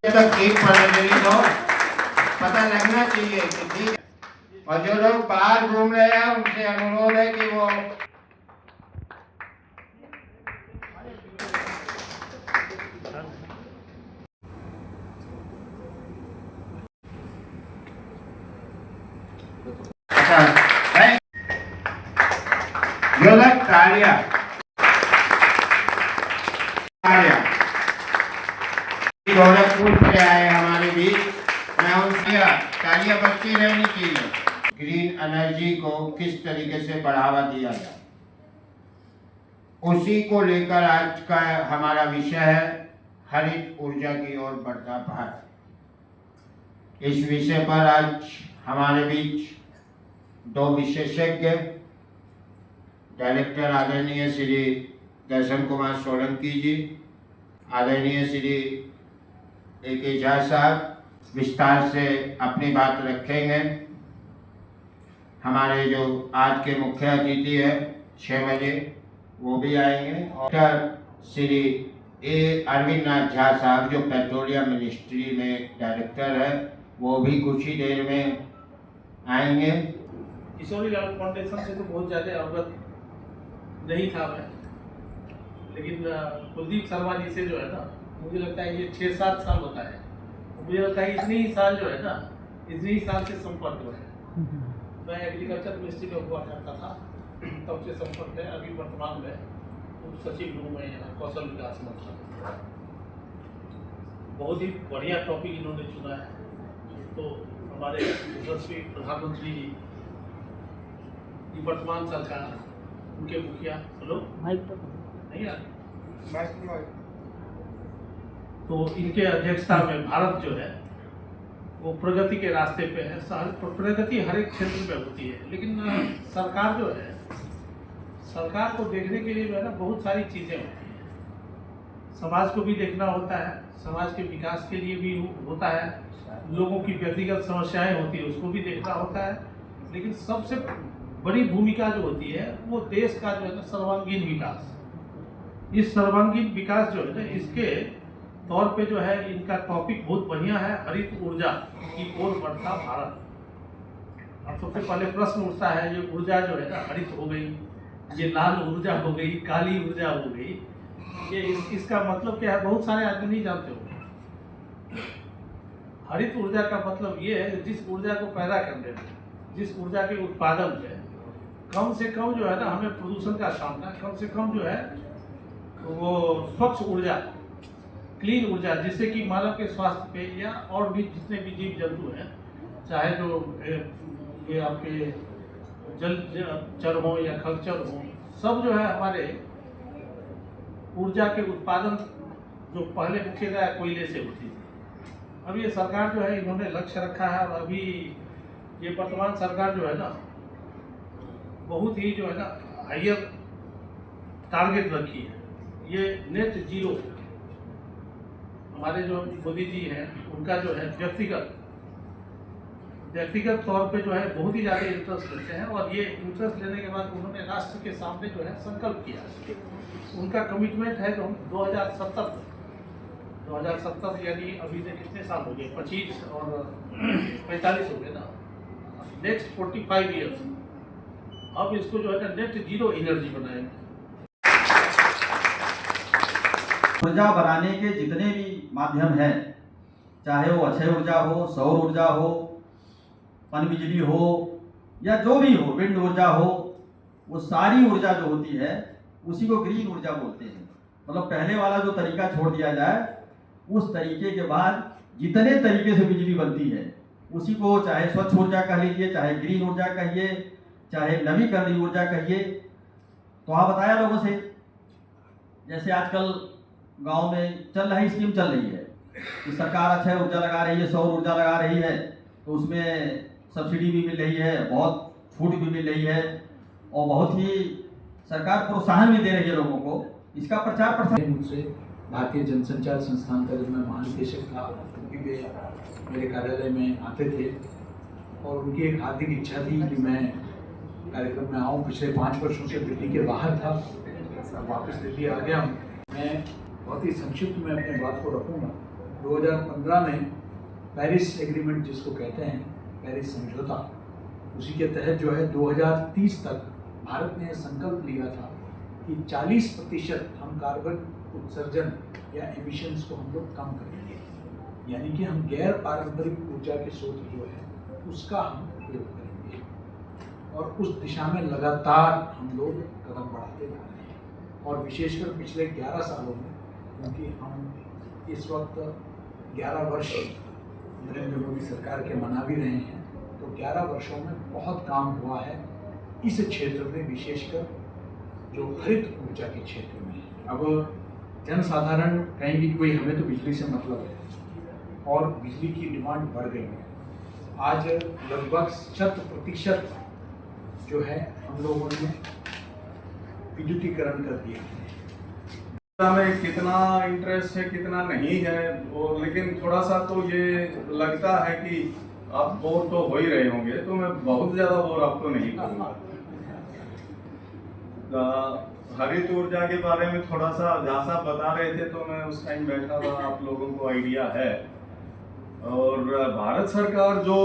तक एक फरवरी को पता लगना चाहिए कि ठीक है। और जो लोग बाहर घूम रहे हैं उनसे अनुरोध है कि वो जो लोग तालियां गोरखपुर से आए हमारे बीच, मैं उनकी तालियां बजती रहनी चाहिए। ग्रीन एनर्जी को किस तरीके से बढ़ावा दिया जाए, उसी को लेकर आज का हमारा विषय है हरित ऊर्जा की ओर बढ़ता भारत। इस विषय पर आज हमारे बीच दो विशेषज्ञ, डायरेक्टर आदरणीय श्री दर्शन कुमार सोलंकी जी, आदरणीय श्री A.K. झा साहब विस्तार से अपनी बात रखेंगे। हमारे जो आज के मुख्य अतिथि है 6 बजे वो भी आएंगे। और श्री A. अरविंद नाथ झा साहब जो पेट्रोलियम मिनिस्ट्री में डायरेक्टर है, वो भी कुछ ही देर में आएंगे। किशोरी लाल फाउंडेशन से तो बहुत ज़्यादा अवगत नहीं था मैं, लेकिन कुलदीप शर्मा जी से जो है ना, मुझे लगता है ये 6-7 साल होता है। मुझे लगता है इतने ही साल जो है ना, इतने ही साल से संपर्क में है। मैं एग्रीकल्चर मिनिस्ट्री में हुआ करता था, तब से संपर्क है। अभी वर्तमान में उप सचिव हूँ मैं यहाँ कौशल विकास मंत्रालय। बहुत ही बढ़िया टॉपिक इन्होंने चुना है। तो हमारे यशस्वी प्रधानमंत्री जी, वर्तमान सरकार, उनके मुखिया नहीं यार, तो इनके अध्यक्षता में भारत जो है वो प्रगति के रास्ते पे है। प्रगति हर एक क्षेत्र में होती है, लेकिन सरकार जो है, सरकार को देखने के लिए जो है ना बहुत सारी चीज़ें होती हैं। समाज को भी देखना होता है, समाज के विकास के लिए भी होता है, लोगों की व्यक्तिगत समस्याएं होती है उसको भी देखना होता है, लेकिन सबसे बड़ी भूमिका जो होती है वो देश का जो है ना सर्वांगीण विकास। इस सर्वांगीण विकास जो है ना, इसके तौर पे जो है इनका टॉपिक बहुत बढ़िया है, हरित ऊर्जा की ओर बढ़ता भारत। अब सबसे पहले प्रश्न उठता है, ये ऊर्जा जो है ना हरित हो गई, ये लाल ऊर्जा हो गई, काली ऊर्जा हो गई, ये इसका मतलब क्या है? बहुत सारे आदमी नहीं जानते हो। हरित ऊर्जा का मतलब ये है जिस ऊर्जा को पैदा करने में, जिस ऊर्जा के उत्पादन में कम से कम जो है ना हमें प्रदूषण का सामना, कम से कम जो है वो स्वच्छ ऊर्जा, क्लीन ऊर्जा, जिससे कि मानव के स्वास्थ्य पे या और भी जितने भी जीव जंतु हैं, चाहे जो ये आपके जलचर हो या खगचर हो, सब जो है हमारे ऊर्जा के उत्पादन जो पहले मुख्यतः कोयले से होती थी। अब ये सरकार जो है इन्होंने लक्ष्य रखा है, और अभी ये वर्तमान सरकार जो है ना बहुत ही जो है ना हायर टारगेट रखी है। ये नेट जीरो, हमारे जो मोदी जी हैं उनका जो है व्यक्तिगत तौर पे जो है बहुत ही ज़्यादा इंटरेस्ट लेते हैं, और ये इंटरेस्ट लेने के बाद उन्होंने राष्ट्र के सामने जो है संकल्प किया। उनका कमिटमेंट है जो हम 2070 यानी अभी से कितने साल हो गए, 25 और 45 हो गए ना, नेक्स्ट 45 ईयर्स अब इसको जो है ना नेट जीरो एनर्जी बनाएंगे। ऊर्जा बनाने के जितने भी माध्यम हैं, चाहे वो अक्षय ऊर्जा हो, सौर ऊर्जा हो, पन बिजली हो, या जो भी हो, विंड ऊर्जा हो, वो सारी ऊर्जा जो होती है उसी को ग्रीन ऊर्जा बोलते हैं। मतलब पहले वाला जो तरीका छोड़ दिया जाए, उस तरीके के बाद जितने तरीके से बिजली बनती है उसी को चाहे स्वच्छ ऊर्जा कह लीजिए, चाहे ग्रीन ऊर्जा कहिए, चाहे नवीकरणीय ऊर्जा कहिए। तो आप बताया लोगों से, जैसे आजकल गांव में चल रही स्कीम चल रही है कि सरकार अक्षय ऊर्जा लगा रही है, सौर ऊर्जा लगा रही है, तो उसमें सब्सिडी भी मिल रही है, बहुत छूट भी मिल रही है, और बहुत ही सरकार प्रोत्साहन भी दे रही है लोगों को। इसका प्रचार प्रसार मुझसे भारतीय जनसंचार संस्थान का जब मैं महानिदेशक था, उनकी वे मेरे कार्यालय में आते थे, और उनकी एक हार्दिक इच्छा थी कि मैं कार्यक्रम में आऊँ। पिछले 5 वर्षों से दिल्ली के बाहर था, वापस दिल्ली आ गया हूँ। मैं बहुत ही संक्षिप्त में अपने बात को रखूँगा। 2015 में पेरिस एग्रीमेंट जिसको कहते हैं, पेरिस समझौता, उसी के तहत जो है 2030 तक भारत ने संकल्प लिया था कि 40% हम कार्बन उत्सर्जन या एमिशंस को हम लोग कम करेंगे, यानी कि हम गैर पारंपरिक ऊर्जा के स्रोत जो है उसका हम उपयोग करेंगे, और उस दिशा में लगातार हम लोग कदम बढ़ाते जा रहे हैं। और विशेषकर पिछले 11 सालों में, क्योंकि हम इस वक्त 11 वर्ष नरेंद्र मोदी सरकार के मना भी रहे हैं, तो 11 वर्षों में बहुत काम हुआ है इस क्षेत्र में, विशेषकर जो हरित ऊर्जा के क्षेत्र में। अब जनसाधारण कहेंगे कोई हमें तो बिजली से मतलब है, और बिजली की डिमांड बढ़ गई है। आज लगभग 100% जो है हम लोगों ने विद्युतीकरण कर दिया है। में कितना इंटरेस्ट है कितना नहीं है, और लेकिन थोड़ा सा तो ये लगता है कि आप बोर तो हो ही रहे होंगे, तो मैं बहुत ज़्यादा बोर आपको नहीं करूँगा। हरित ऊर्जा के बारे में थोड़ा सा जैसा बता रहे थे तो मैं उस टाइम बैठा था, आप लोगों को आइडिया है। और भारत सरकार जो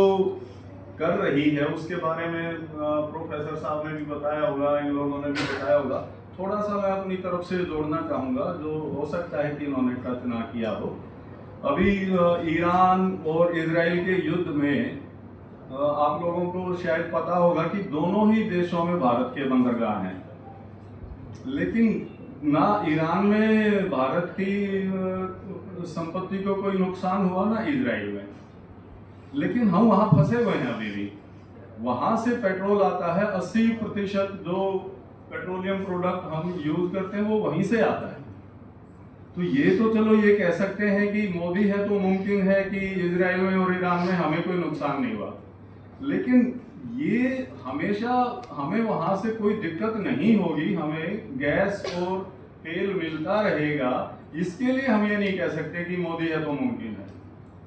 कर रही है उसके बारे में प्रोफेसर साहब ने भी बताया होगा, इन लोगों ने भी बताया होगा। थोड़ा सा मैं अपनी तरफ से जोड़ना चाहूँगा, जो हो सकता है कि इन्होंने टच ना किया हो। अभी ईरान और इजराइल के युद्ध में आप लोगों को शायद पता होगा कि दोनों ही देशों में भारत के बंदरगाह हैं, लेकिन ना ईरान में भारत की संपत्ति को कोई नुकसान हुआ ना इजराइल में, लेकिन हम वहाँ फंसे हुए हैं अभी भी। वहाँ से पेट्रोल आता है, 80% जो पेट्रोलियम प्रोडक्ट हम यूज करते हैं वो वहीं से आता है। तो ये तो चलो ये कह सकते हैं कि मोदी है तो मुमकिन है कि इजराइल में और ईरान में हमें कोई नुकसान नहीं हुआ, लेकिन ये हमेशा हमें वहाँ से कोई दिक्कत नहीं होगी, हमें गैस और तेल मिलता रहेगा। इसके लिए हम ये नहीं कह सकते कि मोदी है तो मुमकिन है,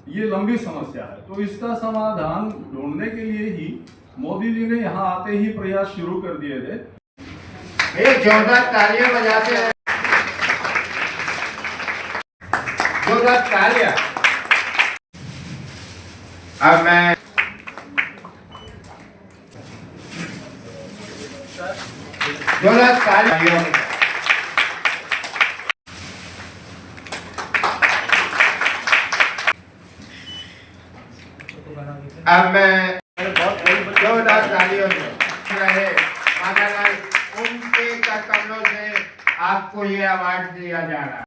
ये लंबी समस्या है। तो इसका समाधान ढूंढने के लिए ही मोदी जी ने यहाँ आते ही प्रयास शुरू कर दिए थे। एक जोरदार तालियां बजाते हैं, जोरदार तालियां। अब मैं जोरदार तालियां। अब मैं जोरदार तालियों रहे मातालाल उनके कदमों से आपको ये अवार्ड दिया जा रहा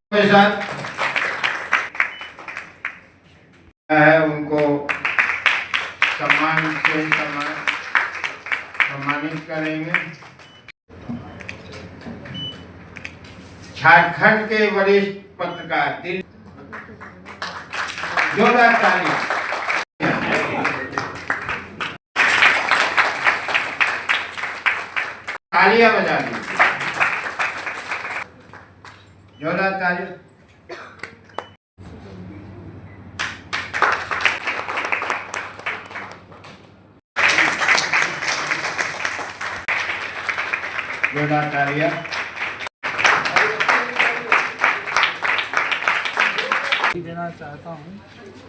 है। उनको सम्मान से सम्मानित करेंगे। झारखंड के वरिष्ठ पत्रकार जोरदार तालियां। तालियां बजा दीजिए, जोरदार तालियां। जोरदार तालियां। देना चाहता हूँ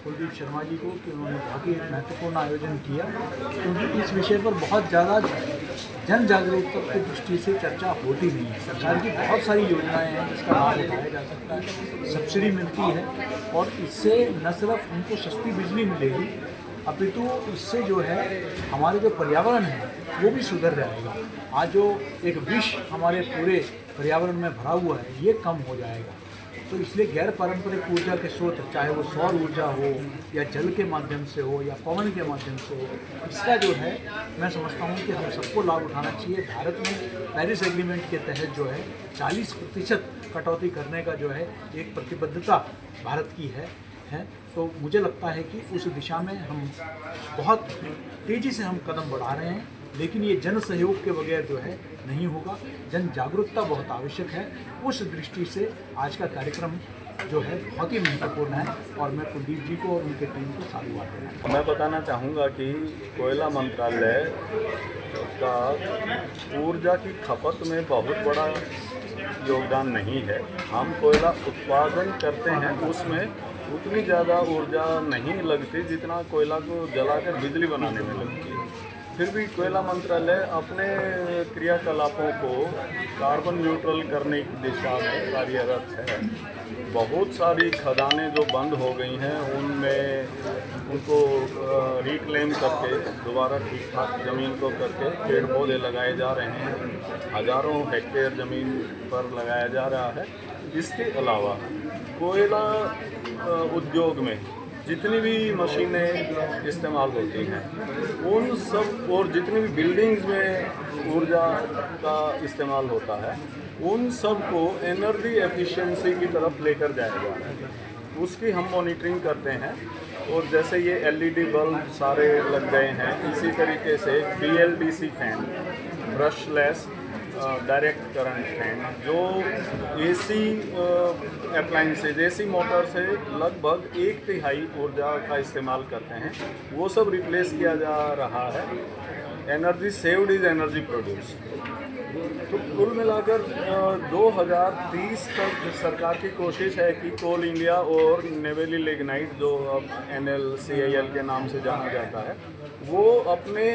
कुलदीप शर्मा जी को कि उन्होंने बहुत ही महत्वपूर्ण आयोजन किया, क्योंकि इस विषय पर बहुत ज़्यादा जन जागरूकता की दृष्टि से चर्चा होती नहीं है। सरकार की बहुत सारी योजनाएं हैं जिसका लाभ उठाया जा सकता है, सब्सिडी मिलती है, और इससे न सिर्फ उनको सस्ती बिजली मिलेगी, अपितु इससे जो है हमारे जो पर्यावरण है वो भी सुधर जाएगा। आज जो एक विष हमारे पूरे पर्यावरण में भरा हुआ है ये कम हो जाएगा। तो इसलिए गैर पारंपरिक ऊर्जा के स्रोत, चाहे वो सौर ऊर्जा हो या जल के माध्यम से हो या पवन के माध्यम से हो, इसका जो है मैं समझता हूँ कि हम सबको लाभ उठाना चाहिए। भारत में पेरिस एग्रीमेंट के तहत जो है 40% कटौती करने का जो है एक प्रतिबद्धता भारत की है। तो मुझे लगता है कि उस दिशा में हम बहुत तेज़ी से हम कदम बढ़ा रहे हैं, लेकिन ये जन सहयोग के बगैर जो है नहीं होगा। जन जागरूकता बहुत आवश्यक है। उस दृष्टि से आज का कार्यक्रम जो है बहुत ही महत्वपूर्ण है, और मैं कुलदीप जी को और उनके टीम को साधुवाद देना चाहूँगा। मैं बताना चाहूँगा कि कोयला मंत्रालय का ऊर्जा की खपत में बहुत बड़ा योगदान नहीं है। हम कोयला उत्पादन करते हैं, उसमें उतनी ज़्यादा ऊर्जा नहीं लगती जितना कोयला को जलाकर बिजली बनाने में लगती है। फिर भी कोयला मंत्रालय अपने क्रियाकलापों को कार्बन न्यूट्रल करने की दिशा में कार्यरत है। बहुत सारी खदानें जो बंद हो गई हैं उनमें उनको रिक्लेम करके दोबारा ठीक ठाक ज़मीन को करके पेड़ पौधे लगाए जा रहे हैं। हज़ारों हेक्टेयर ज़मीन पर लगाया जा रहा है। इसके अलावा कोयला उद्योग में जितनी भी मशीनें इस्तेमाल होती हैं उन सब और जितनी भी बिल्डिंग्स में ऊर्जा का इस्तेमाल होता है उन सब को एनर्जी एफिशिएंसी की तरफ लेकर जाया जा रहा है। उसकी हम मॉनिटरिंग करते हैं और जैसे ये एलईडी बल्ब सारे लग गए हैं, इसी तरीके से BLDC fan, brushless direct current fan, जो AC अप्लाइंसेज AC मोटर से लगभग 1/3 ऊर्जा का इस्तेमाल करते हैं, वो सब रिप्लेस किया जा रहा है। Energy saved is energy produce. तो कुल मिलाकर 2030 तक सरकार की कोशिश है कि कोल इंडिया और नेवेली लिग्नाइट, जो अब NLCIL के नाम से जाना जाता है, वो अपने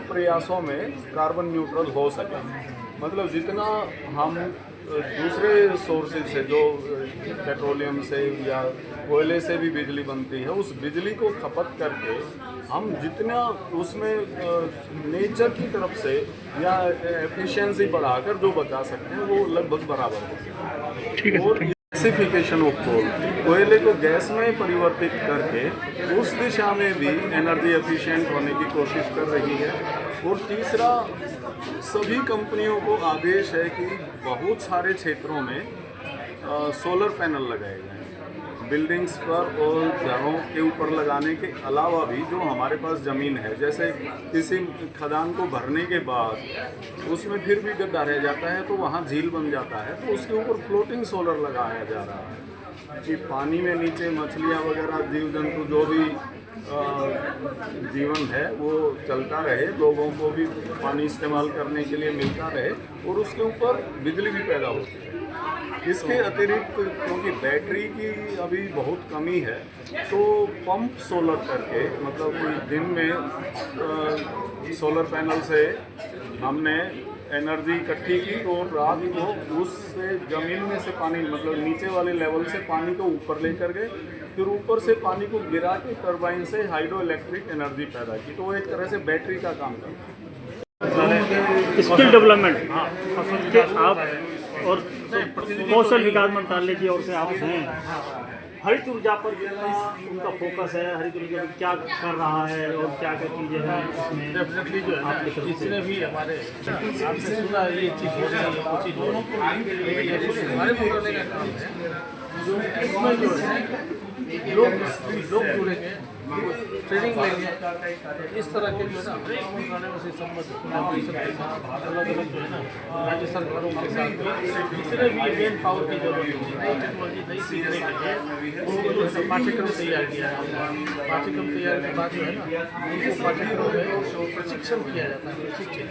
प्रयासों में कार्बन न्यूट्रल हो सके। मतलब जितना हम दूसरे सोर्सेज से, जो पेट्रोलियम से या कोयले से भी बिजली बनती है, उस बिजली को खपत करके हम जितना उसमें नेचर की तरफ से या एफिशिएंसी बढ़ाकर जो बचा सकते हैं वो लगभग बराबर है। और गैसिफिकेशन ऑफ कोल, कोयले को गैस में परिवर्तित करके उस दिशा में भी एनर्जी एफिशिएंट होने की कोशिश कर रही है। और तीसरा, सभी कंपनियों को आदेश है कि बहुत सारे क्षेत्रों में सोलर पैनल लगाए जाएं, बिल्डिंग्स पर और घरों के ऊपर लगाने के अलावा भी जो हमारे पास ज़मीन है, जैसे किसी खदान को भरने के बाद उसमें फिर भी गड्ढा रह जाता है तो वहाँ झील बन जाता है, तो उसके ऊपर फ्लोटिंग सोलर लगाया जा रहा है कि पानी में नीचे मछलियाँ वगैरह, जीव जंतु, जो भी जीवन है वो चलता रहे, लोगों को भी पानी इस्तेमाल करने के लिए मिलता रहे और उसके ऊपर बिजली भी पैदा होती है। इसके अतिरिक्त क्योंकि बैटरी की अभी बहुत कमी है, तो पंप सोलर करके, मतलब दिन में सोलर पैनल से हमने एनर्जी इकट्ठी की और रात को उससे ज़मीन में से पानी, मतलब नीचे वाले लेवल से पानी को ऊपर लेकर गए, फिर ऊपर से पानी को गिरा के टरबाइन से हाइड्रो इलेक्ट्रिक एनर्जी पैदा की। तो वो एक तरह से बैटरी का काम करता है। स्किल डेवलपमेंट, हाँ, आप और कौशल विकास मंत्रालय की ओर से आप हैं, हरित ऊर्जा पर उनका फोकस है, हरित ऊर्जा क्या कर रहा है और क्या क्या चीज़ें हैं इसमें। डेफिनेटली जो है जितने भी हमारे आपने सुना ये चीज़ हो रही है, वो चीज़ हो रही है, हमारे मंत्रालय का काम है। इसमें जो है लोग जुड़ेंगे, ट्रेनिंग लेंगे, इस तरह के जो है ना हरेक मंत्रालयों से संबंधित अलग अलग जो है ना राज्य सरकारों के साथ जितने भी मेन पावर की जरूरत होती है, नई टेक्नोलॉजी नई सीखने के लिए उनको जो है पाठ्यक्रम तैयार किया है। पाठ्यक्रम तैयार के बाद जो है ना उनको पाठ्यक्रम में प्रशिक्षण किया जाता है। प्रशिक्षण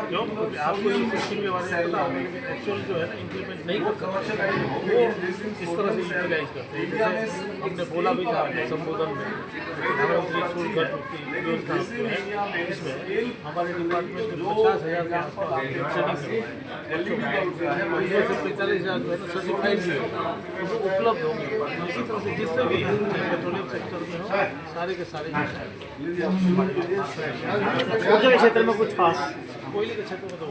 क्यों? क्योंकि आपको ये सिस्टम के बारे में पता है, एक्चुअल जो है ना इम्प्लीमेंट नहीं कर सकते, वो इस तरह से यूटिलाइज करते हैं। जैसे हमने बोला भी था अपने संबोधन में, प्रधानमंत्री शुल्क योजना जो है, इसमें हमारे डिपार्टमेंट में 50,000 के आसपास ट्रेनिंग है, इसमें से 45,000 जो है ना सर्टिफाइड भी होगा, तो वो उपलब्ध होंगे। इसी तरह से जितने भी पेट्रोलियम सेक्टर में हो, सारे के सारे ऊर्जा के क्षेत्र में कुछ खास, कोयले के क्षेत्र में तो